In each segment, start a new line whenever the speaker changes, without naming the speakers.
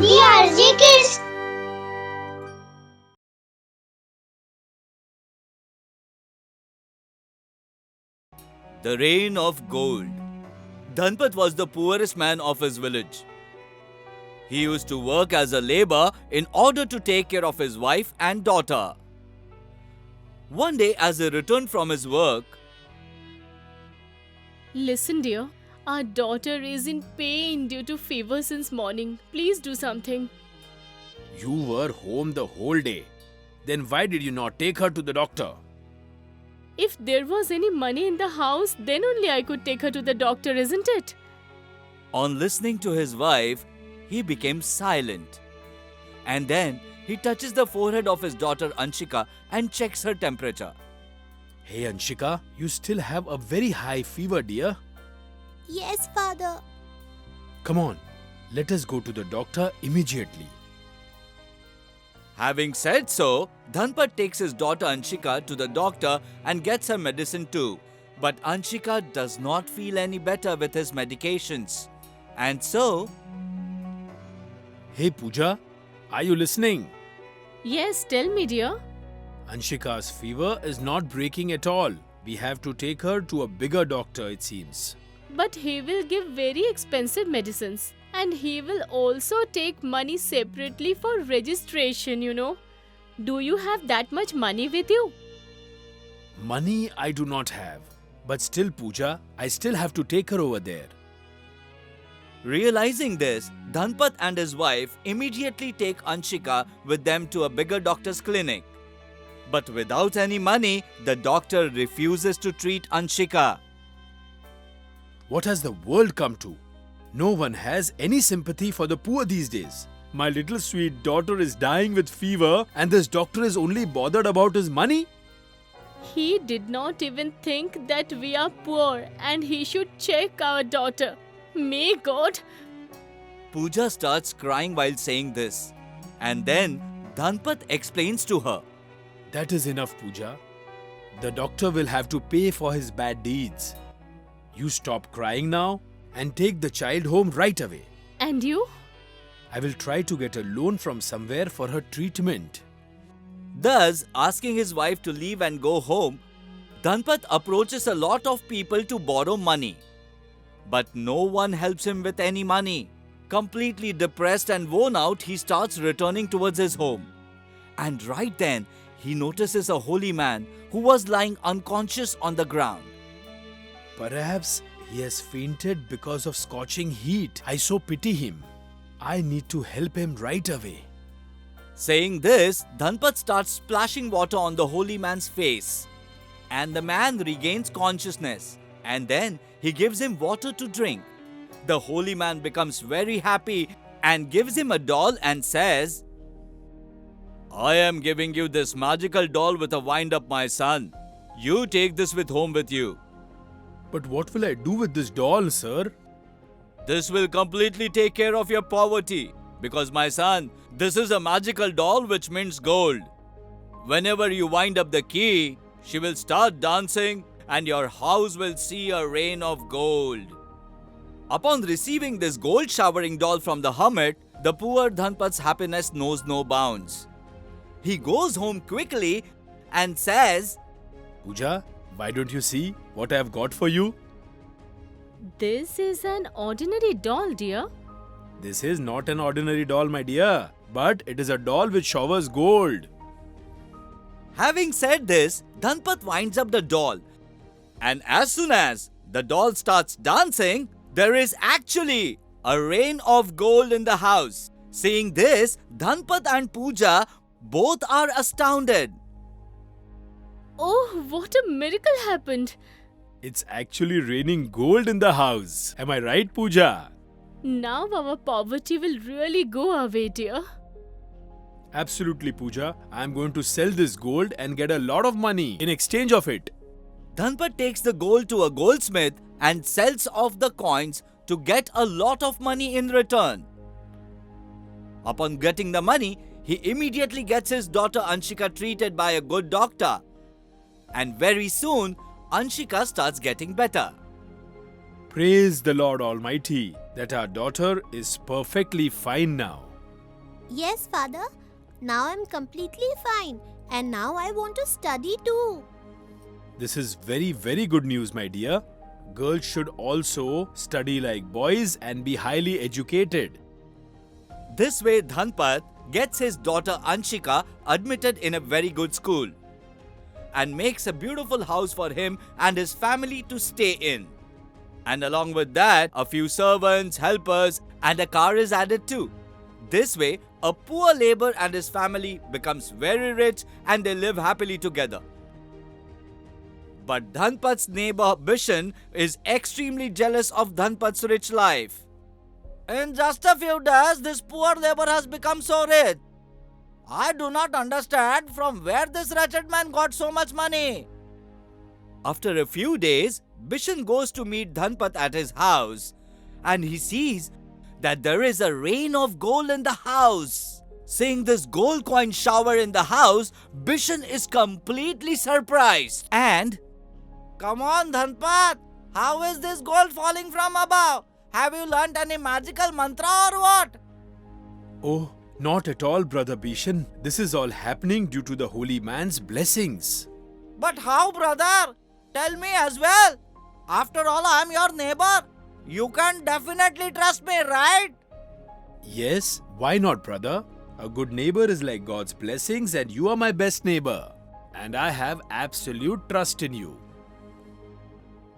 DRJ Kids.
The Rain of Gold. Dhanpat was the poorest man of his village. He used to work as a laborer in order to take care of his wife and daughter. One day, as he returned from his work,
Listen, dear, our daughter is in pain due to fever since morning. Please do something.
You were home the whole day. Then why did you not take her to the doctor?
If there was any money in the house, then only I could take her to the doctor, isn't it?
on listening to his wife, he became silent. And then he touches the forehead of his daughter Anshika and checks her temperature.
Hey Anshika, you still have a very high fever, dear.
Yes, Father.
Come on, let us go to the doctor immediately.
Having said so, Dhanpat takes his daughter Anshika to the doctor and gets her medicine too. But Anshika does not feel any better with his medications. And so,
Hey Pooja, are you listening?
Yes, tell me, dear.
Anshika's fever is not breaking at all. We have to take her to a bigger doctor, it seems.
But he will give very expensive medicines. And he will also take money separately for registration, you know. Do you have that much money with you?
Money I do not have. But still, Pooja, I still have to take her over there.
realizing this, Dhanpat and his wife immediately take Anshika with them to a bigger doctor's clinic. But without any money, the doctor refuses to treat Anshika.
What has the world come to? No one has any sympathy for the poor these days. My little sweet daughter is dying with fever and this doctor is only bothered about his money?
He did not even think that we are poor and he should check our daughter. May God.
Pooja starts crying while saying this. And then Dhanpat explains to her.
That is enough, Pooja. The doctor will have to pay for his bad deeds. You stop crying now and take the child home right away.
And you?
I will try to get a loan from somewhere for her treatment.
Thus, asking his wife to leave and go home, Dhanpat approaches a lot of people to borrow money. But no one helps him with any money. Completely depressed and worn out, he starts returning towards his home. And right then, he notices a holy man who was lying unconscious on the ground.
Perhaps he has fainted because of scorching heat. I so pity him. I need to help him right away.
Saying this, Dhanpat starts splashing water on the holy man's face. And the man regains consciousness. And then he gives him water to drink. The holy man becomes very happy and gives him a doll and says, I am giving you this magical doll with a wind-up, my son. You take this home with you.
But what will I do with this doll, sir?
This will completely take care of your poverty. Because, my son, this is a magical doll which mints gold. Whenever you wind up the key, she will start dancing and your house will see a rain of gold. Upon receiving this gold showering doll from the hermit, the poor Dhanpat's happiness knows no bounds. He goes home quickly and says,
Pooja, why don't you see what I have got for you?
This is an ordinary doll, dear.
This is not an ordinary doll, my dear, but it is a doll which showers gold.
Having said this, Dhanpat winds up the doll. And as soon as the doll starts dancing, there is actually a rain of gold in the house. Seeing this, Dhanpat and Pooja both are astounded.
Oh, what a miracle happened.
It's actually raining gold in the house. Am I right, Pooja?
Now our poverty will really go away, dear.
Absolutely, Pooja. I am going to sell this gold and get a lot of money in exchange of it.
Dhanpat takes the gold to a goldsmith and sells off the coins to get a lot of money in return. Upon getting the money, he immediately gets his daughter Anshika treated by a good doctor. And very soon, Anshika starts getting better.
Praise the Lord Almighty that our daughter is perfectly fine now.
Yes, Father. Now I'm completely fine. And now I want to study too.
This is very, very good news, my dear. Girls should also study like boys and be highly educated.
This way, Dhanpat gets his daughter Anshika admitted in a very good school and makes a beautiful house for him and his family to stay in. And along with that, a few servants, helpers, and a car is added too. This way, a poor laborer and his family becomes very rich and they live happily together. But Dhanpat's neighbor Bishan is extremely jealous of Dhanpat's rich life. In just a few days, this poor laborer has become so rich. I do not understand from where this wretched man got so much money. After a few days, Bishan goes to meet Dhanpat at his house and he sees that there is a rain of gold in the house. Seeing this gold coin shower in the house, Bishan is completely surprised and, "Come on, Dhanpat, how is this gold falling from above? Have you learnt any magical mantra or what?"
Oh, not at all, Brother Bishan. This is all happening due to the holy man's blessings.
"But how, brother? Tell me as well. After all, I am your neighbor. You can definitely trust me, right?"
Yes, why not, brother? A good neighbor is like God's blessings and you are my best neighbor. And I have absolute trust in you.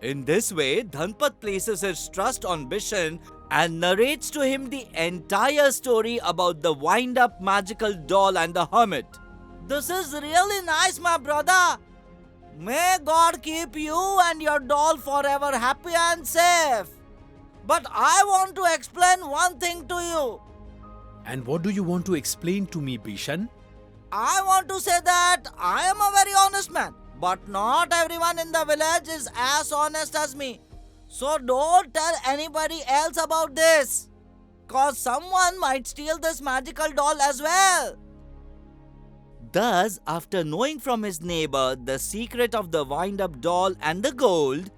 In this way, Dhanpat places his trust on Bishan and narrates to him the entire story about the wind-up magical doll and the hermit. "This is really nice, my brother. May God keep you and your doll forever happy and safe. But I want to explain one thing to you.
And what do you want to explain to me, Bishan?
I want to say that I am a very honest man. But not everyone in the village is as honest as me. So don't tell anybody else about this. Cause someone might steal this magical doll as well." Thus, after knowing from his neighbor the secret of the wind-up doll and the gold,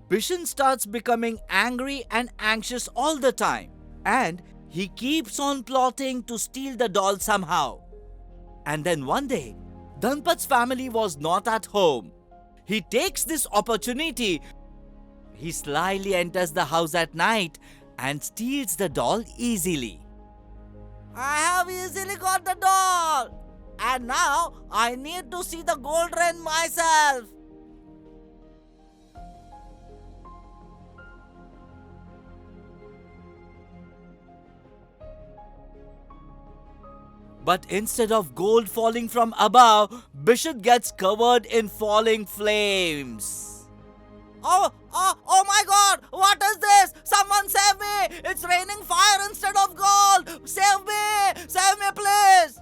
Bishan starts becoming angry and anxious all the time. And he keeps on plotting to steal the doll somehow. And then one day, Dhanpat's family was not at home. He takes this opportunity. He slyly enters the house at night and steals the doll easily. "I have easily got the doll. And now I need to see the gold rain myself." But instead of gold falling from above, Bishan gets covered in falling flames. Oh my God! What is this? Someone save me! It's raining fire instead of gold! Save me! Save me, please!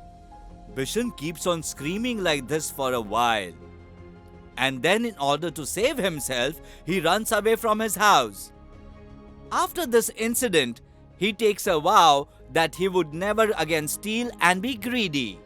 Bishan keeps on screaming like this for a while. And then, in order to save himself, he runs away from his house. After this incident, he takes a vow that he would never again steal and be greedy.